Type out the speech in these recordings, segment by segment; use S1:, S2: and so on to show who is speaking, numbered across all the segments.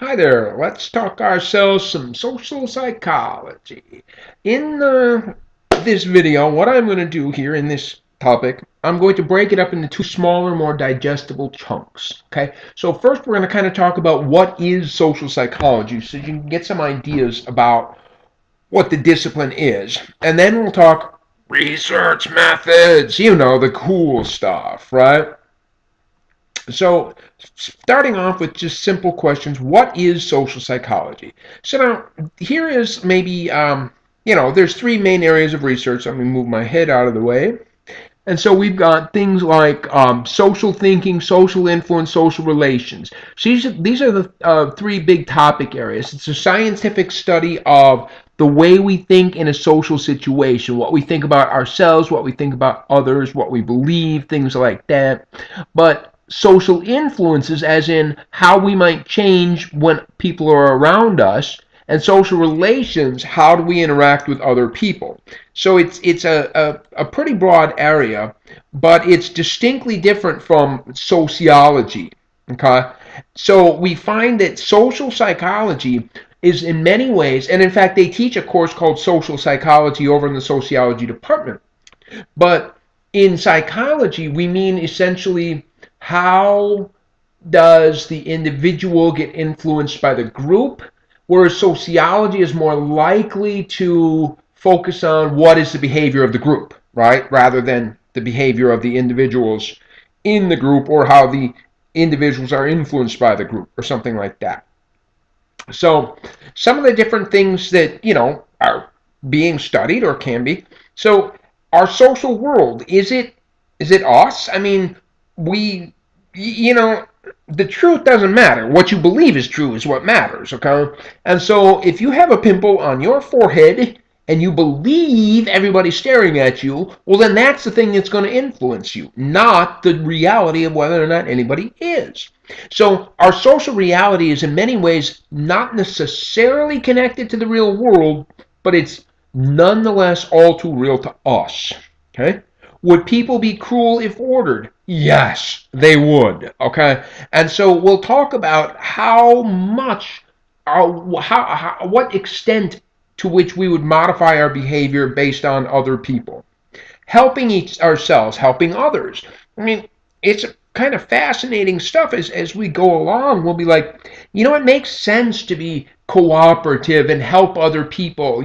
S1: Hi there, let's talk ourselves some social psychology. In this video, what I'm going to do here in this topic, I'm going to break it up into two smaller, more digestible chunks. Okay, so first we're going to kind of talk about what is social psychology so you can get some ideas about what the discipline is. And then we'll talk research methods, the cool stuff, right? So, starting off with just simple questions, what is social psychology? So now, here is maybe, there's three main areas of research. Let me move my head out of the way. And so we've got things like social thinking, social influence, social relations. So these are the three big topic areas. It's a scientific study of the way we think in a social situation, what we think about ourselves, what we think about others, what we believe, things like that. But social influences, as in how we might change when people are around us, and social relations, how do we interact with other people? So it's a pretty broad area, but it's distinctly different from sociology. Okay, so we find that social psychology is in many ways, and in fact, they teach a course called social psychology over in the sociology department. But in psychology, we mean essentially how does the individual get influenced by the group, whereas sociology is more likely to focus on what is the behavior of the group, right, rather than the behavior of the individuals in the group or how the individuals are influenced by the group or something like that. So some of the different things that, are being studied or can be. So our social world, is it us? I mean, we you know, the truth doesn't matter. What you believe is true is what matters, okay? And so if you have a pimple on your forehead and you believe everybody's staring at you, well, then that's the thing that's going to influence you, not the reality of whether or not anybody is. So our social reality is in many ways not necessarily connected to the real world, but it's nonetheless all too real to us. Okay? Would people be cruel if ordered? Yes, they would. Okay? And so we'll talk about how much, what extent to which we would modify our behavior based on other people. Helping ourselves, helping others. I mean, it's kind of fascinating stuff as we go along. We'll be like, it makes sense to be cooperative and help other people.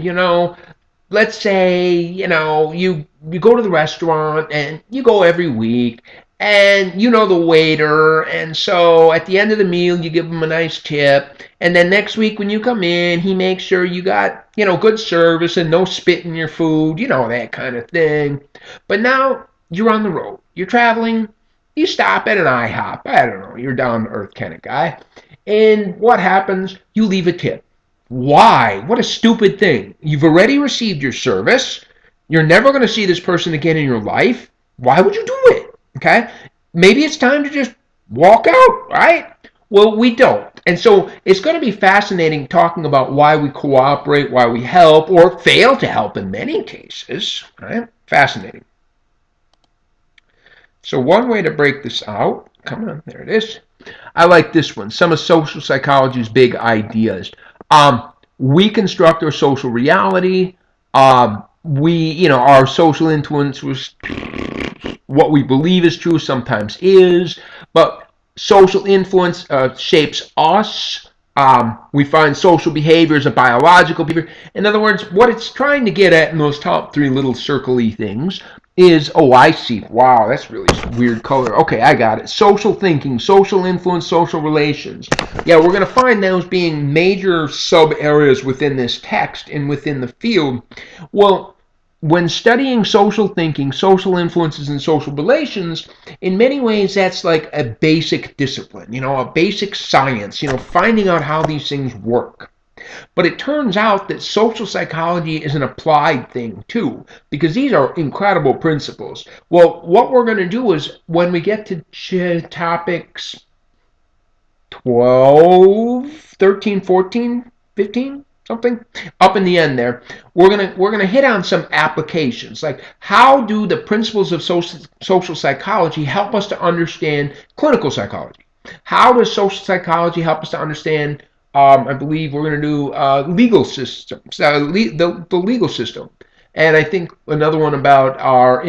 S1: Let's say, you go to the restaurant and you go every week and you know the waiter, and so at the end of the meal you give him a nice tip, and then next week when you come in he makes sure you got good service and no spit in your food, that kind of thing. But now you're on the road, you're traveling, you stop at an IHOP, I don't know, you're down to earth kind of guy, and what happens? You leave a tip. Why? What a stupid thing. You've already received your service. You're never going to see this person again in your life. Why would you do it? Okay? Maybe it's time to just walk out, right? Well, we don't. And so it's going to be fascinating talking about why we cooperate, why we help, or fail to help in many cases. Right? Fascinating. So one way to break this out, come on, there it is. I like this one. Some of social psychology's big ideas. We construct our social reality. Our social influence was what we believe is true sometimes is, but social influence shapes us. We find social behavior as a biological behavior. In other words, what it's trying to get at in those top three little circle-y things is, oh, I see. Wow, that's really weird color. Okay, I got it. Social thinking, social influence, social relations. Yeah, we're going to find those being major sub areas within this text and within the field. Well, when studying social thinking, social influences, and social relations, in many ways that's like a basic discipline, a basic science, finding out how these things work. But it turns out that social psychology is an applied thing too, because these are incredible principles. Well, what we're going to do is when we get to topics 12, 13, 14, 15, something up in the end there, we're gonna hit on some applications, like how do the principles of social psychology help us to understand clinical psychology? How does social psychology help us to understand I believe we're going to do legal systems, the legal system, and I think another one about our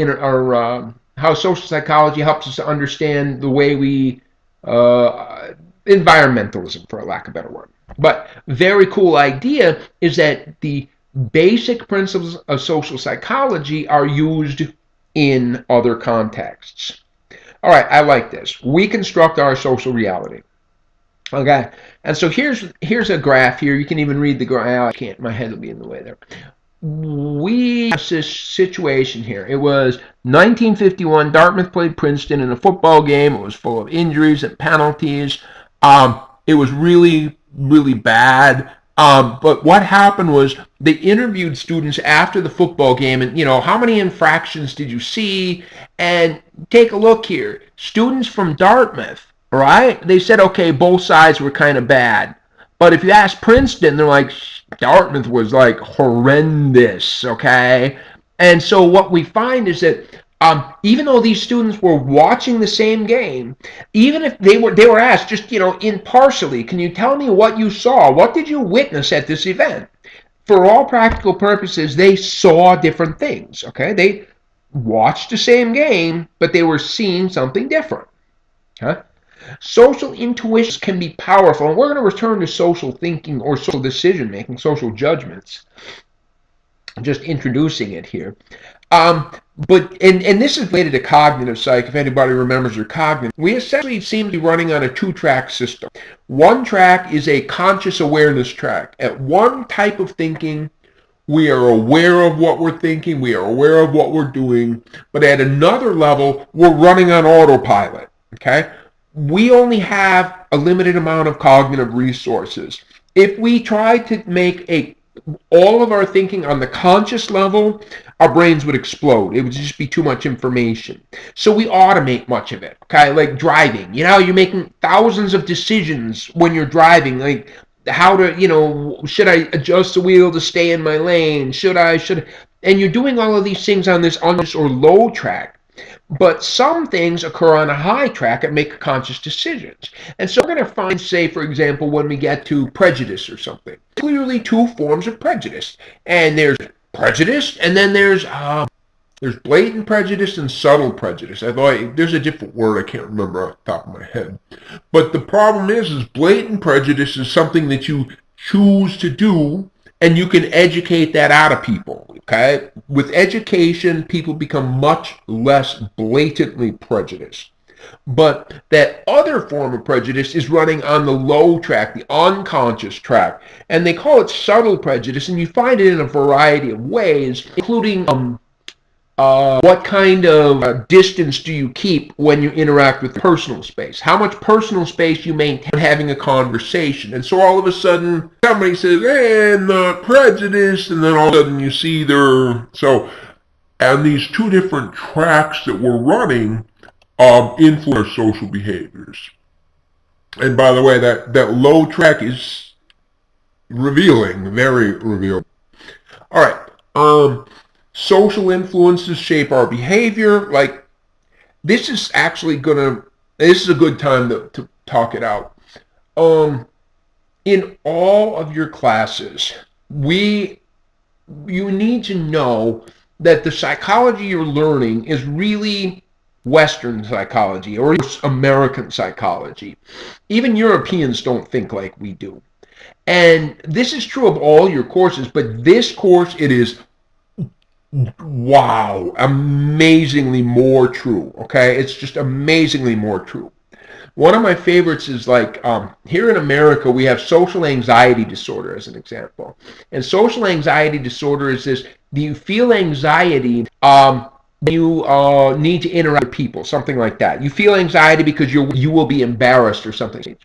S1: how social psychology helps us to understand the way we uh, environmentalism, for a lack of a better word. But very cool idea is that the basic principles of social psychology are used in other contexts. All right, I like this. We construct our social reality. Okay, and so here's a graph here. You can even read the graph. I can't. My head will be in the way there. We have this situation here. It was 1951. Dartmouth played Princeton in a football game. It was full of injuries and penalties. It was really, really bad. But what happened was they interviewed students after the football game, and how many infractions did you see? And take a look here. Students from Dartmouth, right? They said, okay, both sides were kind of bad. But if you ask Princeton, they're like, Dartmouth was like horrendous, okay? And so what we find is that even though these students were watching the same game, even if they were asked just impartially, can you tell me what you saw? What did you witness at this event? For all practical purposes, they saw different things. Okay, they watched the same game, but they were seeing something different. Okay? Social intuitions can be powerful, and we're going to return to social thinking or social decision making, social judgments. Just introducing it here. But this is related to cognitive psych. If anybody remembers their cognitive, we essentially seem to be running on a two-track system. One track is a conscious awareness track. At one type of thinking, we are aware of what we're thinking, we are aware of what we're doing, but at another level, we're running on autopilot. Okay? We only have a limited amount of cognitive resources. If we try to make all of our thinking on the conscious level, our brains would explode. It would just be too much information. So we automate much of it. Okay, like driving. You're making thousands of decisions when you're driving, like how to, should I adjust the wheel to stay in my lane? Should I? And you're doing all of these things on this unconscious or low track. But some things occur on a high track and make conscious decisions. And so we're going to find, say, for example, when we get to prejudice or something, clearly two forms of prejudice. And there's prejudice, and then there's blatant prejudice and subtle prejudice. I thought there's a different word I can't remember off the top of my head. But the problem is blatant prejudice is something that you choose to do, and you can educate that out of people. Okay? With education, people become much less blatantly prejudiced. But that other form of prejudice is running on the low track, the unconscious track. And they call it subtle prejudice, and you find it in a variety of ways, including what kind of distance do you keep when you interact with personal space? How much personal space you maintain having a conversation? And so all of a sudden, somebody says, hey, I'm not prejudiced, and then all of a sudden you see and these two different tracks that we're running influence social behaviors. And by the way, that low track is revealing, very revealing. All right. Social influences shape our behavior. Like, this is a good time to talk it out. In all of your classes, you need to know that the psychology you're learning is really Western psychology or American psychology. Even Europeans don't think like we do. And this is true of all your courses, but this course, it is wow, amazingly more true. Okay, it's just amazingly more true. One of my favorites is like here in America we have social anxiety disorder as an example, and social anxiety disorder is this: do you feel anxiety you need to interact with people, something like that. You feel anxiety because you will be embarrassed or something.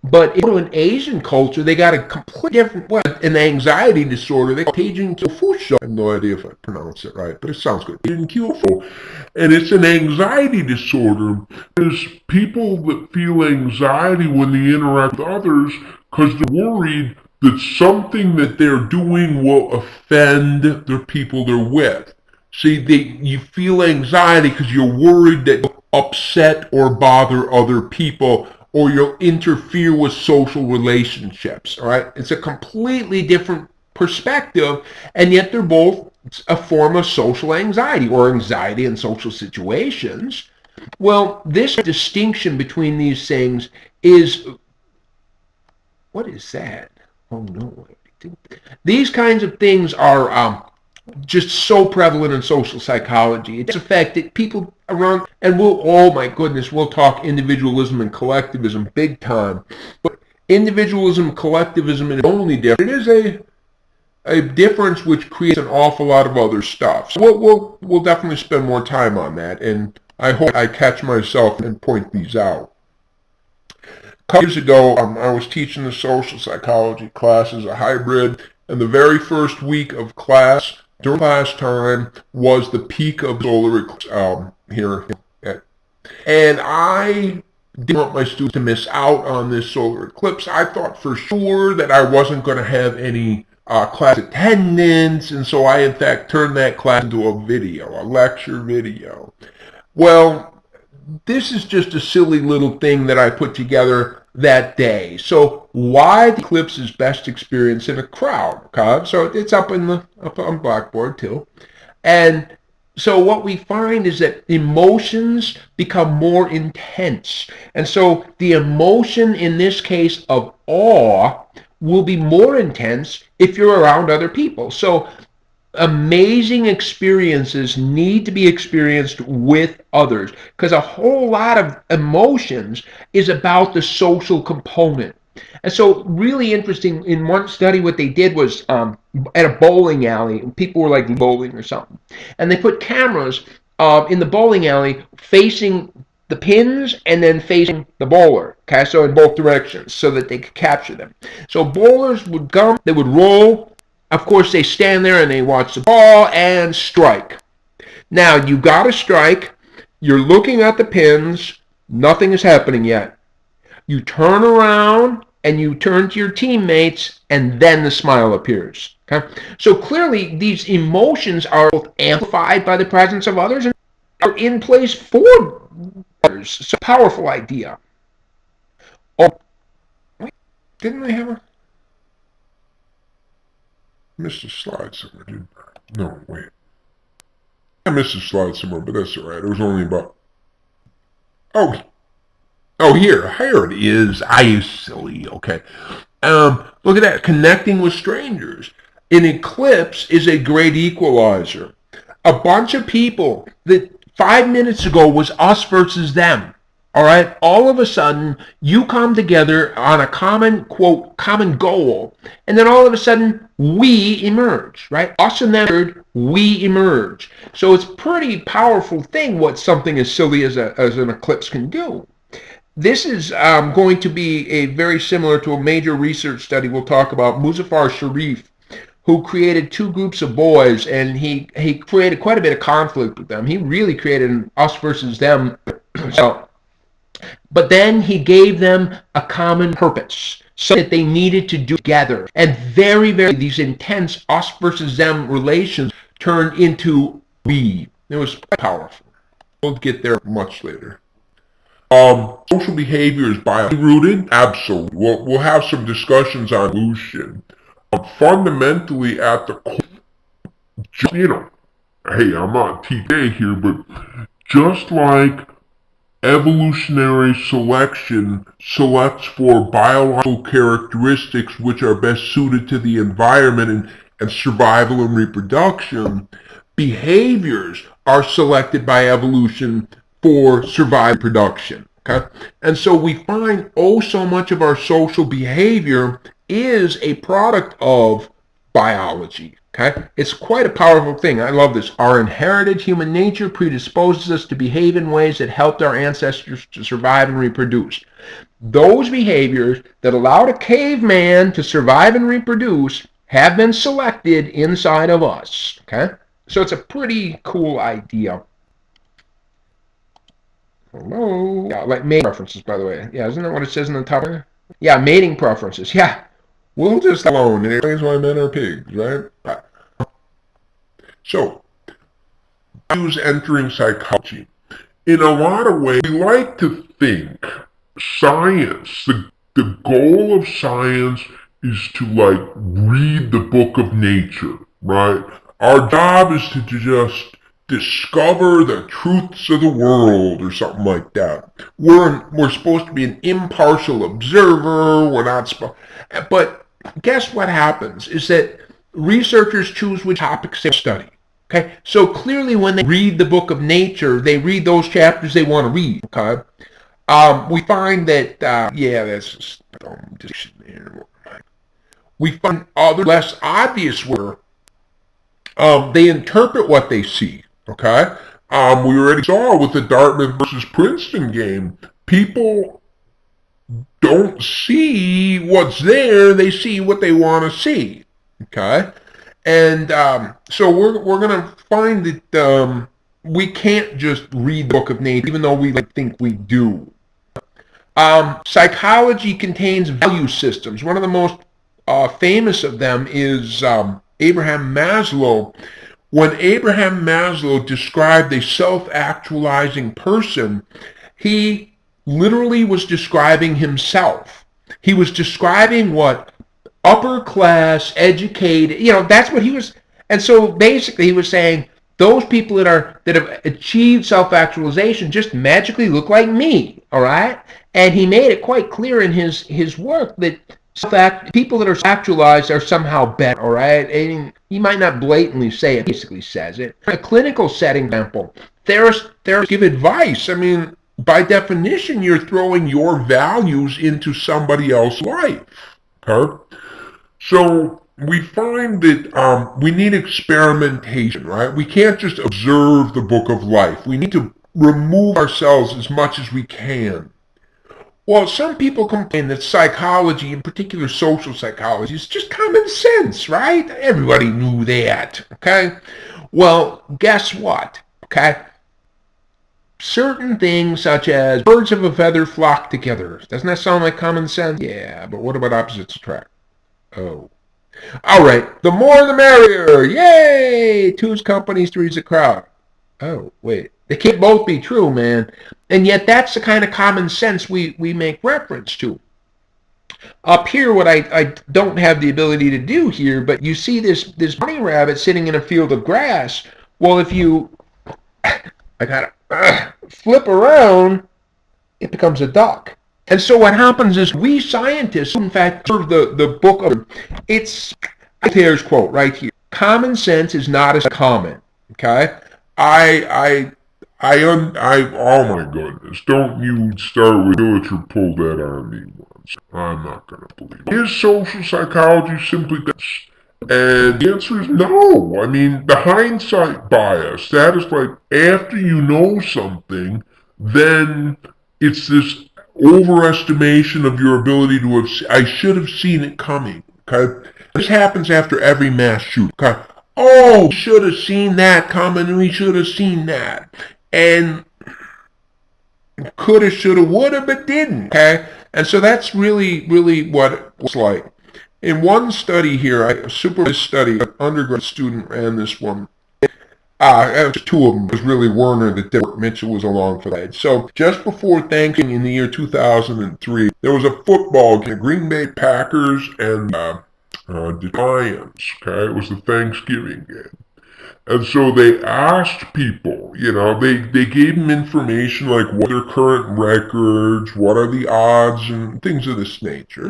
S1: But in an Asian culture, they got a completely different way. An anxiety disorder, they call it Asian Kyofusho. I have no idea if I pronounce it right, but it sounds good. Asian Kyofusho. And it's an anxiety disorder. There's people that feel anxiety when they interact with others because they're worried that something that they're doing will offend the people they're with. See, you feel anxiety because you're worried that you'll upset or bother other people or you'll interfere with social relationships. All right, it's a completely different perspective, and yet they're both a form of social anxiety or anxiety in social situations. Well, this distinction between these things is, what is that? Oh no. These kinds of things are just so prevalent in social psychology. It's affected people around, and oh my goodness, we'll talk individualism and collectivism big time. But individualism and collectivism is only different. It is a difference which creates an awful lot of other stuff. So we'll definitely spend more time on that, and I hope I catch myself and point these out. A couple years ago, I was teaching the social psychology class as a hybrid, and the very first week of class, during class time, was the peak of solar eclipse here. And I didn't want my students to miss out on this solar eclipse. I thought for sure that I wasn't going to have any class attendance, and so I, in fact, turned that class into a video, a lecture video. Well, this is just a silly little thing that I put together that day. So why the eclipse is best experienced in a crowd. Okay? So it's up on Blackboard too. And so what we find is that emotions become more intense. And so the emotion in this case of awe will be more intense if you're around other people. So amazing experiences need to be experienced with others, because a whole lot of emotions is about the social component. And so really interesting, in one study what they did was at a bowling alley, people were like bowling or something, and they put cameras in the bowling alley facing the pins and then facing the bowler, okay, so in both directions, so that they could capture them. So bowlers would come, they would roll. Of course, they stand there and they watch the ball and strike. Now, you got to strike. You're looking at the pins. Nothing is happening yet. You turn around and you turn to your teammates, and then the smile appears. Okay? So clearly, these emotions are both amplified by the presence of others and are in place for others. It's a powerful idea. Oh, wait, didn't I have a... missed a slide somewhere, didn't I? No, wait. I missed a slide somewhere, but that's alright. It was only about... Oh, here it is. I is silly. Okay. Look at that. Connecting with strangers. An eclipse is a great equalizer. A bunch of people that 5 minutes ago was us versus them. All right. All of a sudden, you come together on a common, quote, common goal. And then all of a sudden, we emerge, right? Us and them, we emerge. So it's a pretty powerful thing what something as silly as an eclipse can do. This is going to be very similar to a major research study we'll talk about, Muzaffar Sharif, who created two groups of boys, and he created quite a bit of conflict with them. He really created an us versus them. So, but then he gave them a common purpose, so that they needed to do together. And very, very, these intense us versus them relations turned into we. It was powerful. We'll get there much later. Social behavior is biologically rooted? Absolutely. We'll have some discussions on evolution. Fundamentally, at the core, hey, I'm not TK here, but just like evolutionary selection selects for biological characteristics which are best suited to the environment and survival and reproduction, behaviors are selected by evolution for survival and production. Okay? And so we find so much of our social behavior is a product of biology. Okay? It's quite a powerful thing. I love this. Our inherited human nature predisposes us to behave in ways that helped our ancestors to survive and reproduce. Those behaviors that allowed a caveman to survive and reproduce have been selected inside of us. Okay? So it's a pretty cool idea. Hello? Yeah, like mating preferences, by the way. Yeah, isn't that what it says in the top there? Yeah, mating preferences. Yeah. We'll just alone. It explains why men are pigs, right? So, values entering psychology. In a lot of ways, we like to think
S2: science, the goal of science is to like read the book of nature, right? Our job is to just discover the truths of the world or something like that. We're supposed to be an impartial observer. We're not supposed, but guess what happens is that researchers choose which topics they study. Okay, so clearly when they read the book of nature, they read those chapters they want to read. Okay, we find that, yeah, that's just there. We find other less obvious where they interpret what they see. Okay, we already saw with the Dartmouth versus Princeton game, people don't see what's there; they see what they want to see. Okay, and so we're gonna find that we can't just read the Book of Nature, even though we think we do. Psychology contains value systems. One of the most famous of them is Abraham Maslow. When Abraham Maslow described a self-actualizing person, he literally was describing himself. He was describing what upper class, educated, that's what he was. And so basically he was saying those people that have achieved self-actualization just magically look like me, all right? And he made it quite clear in his work that people that are actualized are somehow better, all right? And he might not blatantly say it, basically says it. In a clinical setting, example, therapists give advice. I mean, by definition, you're throwing your values into somebody else's life. Okay? So we find that we need experimentation, right? We can't just observe the book of life. We need to remove ourselves as much as we can. Well, some people complain that psychology, in particular social psychology, is just common sense, right? Everybody knew that, okay? Well, guess what, okay? Certain things such as birds of a feather flock together. Doesn't that sound like common sense? Yeah, but what about opposites attract? Oh. All right, the more the merrier. Yay! Two's company, three's a crowd. Oh, wait. They can't both be true, man. And yet that's the kind of common sense we make reference to. Up here, what I don't have the ability to do here, but you see this bunny rabbit sitting in a field of grass. Well, if you, I gotta flip around, it becomes a duck. And so what happens is we scientists, in fact, serve the book of, it's, here's quote right here. Common sense is not as common. Okay? Oh my goodness, don't you start with it or pull that on me once. I'm not gonna believe it. Is social psychology simply this? And the answer is no. I mean, the hindsight bias, that is like after you know something, then it's this overestimation of your ability to have, I should have seen it coming. Okay? This happens after every mass shoot. Okay? Oh, we should have seen that coming, we should have seen that. And coulda, shoulda, woulda, but didn't. Okay? And so that's really, really what it's like. In one study here, a supervised study, an undergrad student ran this one. It was two of them. It was really Werner that did it. Mitchell was along for that. So just before Thanksgiving in the year 2003, there was a football game, the Green Bay Packers and the Lions. Okay, it was the Thanksgiving game. And so they asked people, they gave them information like what are their current records, what are the odds, and things of this nature.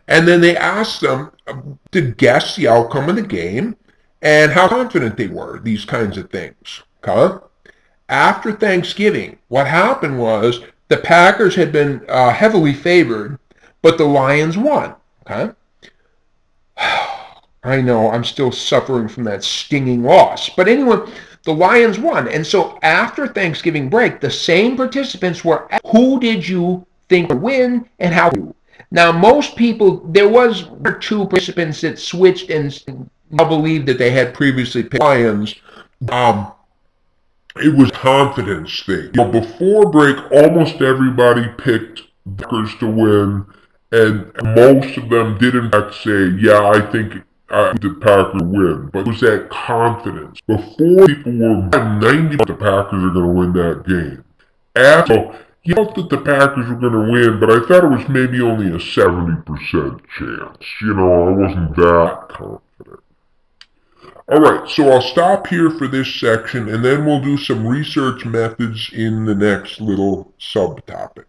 S2: And then they asked them to guess the outcome of the game and how confident they were, these kinds of things. Okay? After Thanksgiving, what happened was the Packers had been heavily favored, but the Lions won. Okay? I know, I'm still suffering from that stinging loss. But anyway, the Lions won. And so after Thanksgiving break, the same participants were asked, who did you think would win and how? Now, most people, there was one or two participants that switched and believed that they had previously picked Lions. It was a confidence thing. Before break, almost everybody picked Packers to win, and most of them did in fact say, yeah, I think the Packers win. But it was that confidence. Before people were 90% the Packers are going to win that game. After, He felt that the Packers were going to win, but I thought it was maybe only a 70% chance. I wasn't that confident. Alright, so I'll stop here for this section, and then we'll do some research methods in the next little subtopic.